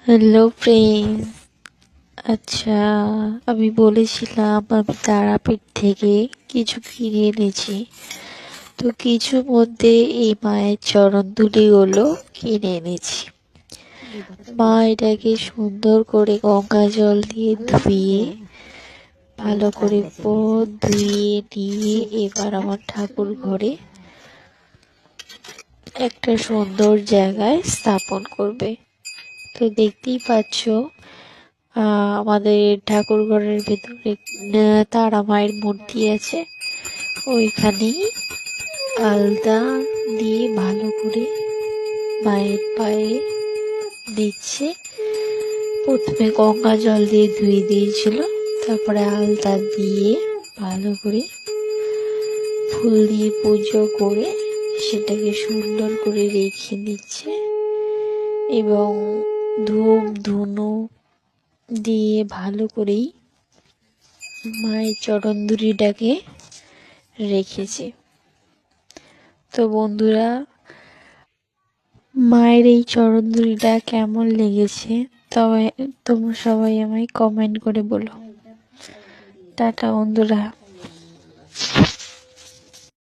Hello friends. আচ্ছা, আমি বলেছিলাম আমি তারাপীঠ থেকে কিছু কিনে এনেছি। তো কিছুর মধ্যে এই মায়ের চরণ ধুলিগুলো কিনে এনেছি। মা এটাকে সুন্দর করে গঙ্গা জল দিয়ে ধুয়ে ভালো করে ধুয়ে নিয়ে এবার আমার ঠাকুর ঘরে একটা সুন্দর জায়গায় স্থাপন করবে। তো দেখতেই পাচ্ছ আমাদের ঠাকুর ঘরের ভেতরে তারা মায়ের মূর্তি আছে। ওইখানেই আলতা দিয়ে ভালো করে মায়ের পায়ে দিচ্ছে। প্রথমে গঙ্গা জল দিয়ে ধুয়ে দিয়েছিল, তারপরে আলতা দিয়ে ভালো করে ফুল দিয়ে পুজো করে সেটাকে সুন্দর করে রেখে দিচ্ছে এবং ধূপ ধুনো দিয়ে ভালো করেই মায়ের চরণ ধুলিটাকে রেখেছি। তো বন্ধুরা, মায়ের এই চরণ ধুলিটা কেমন লেগেছে তবে তোমরা সবাই আমায় কমেন্ট করে বলো। টাটা বন্ধুরা।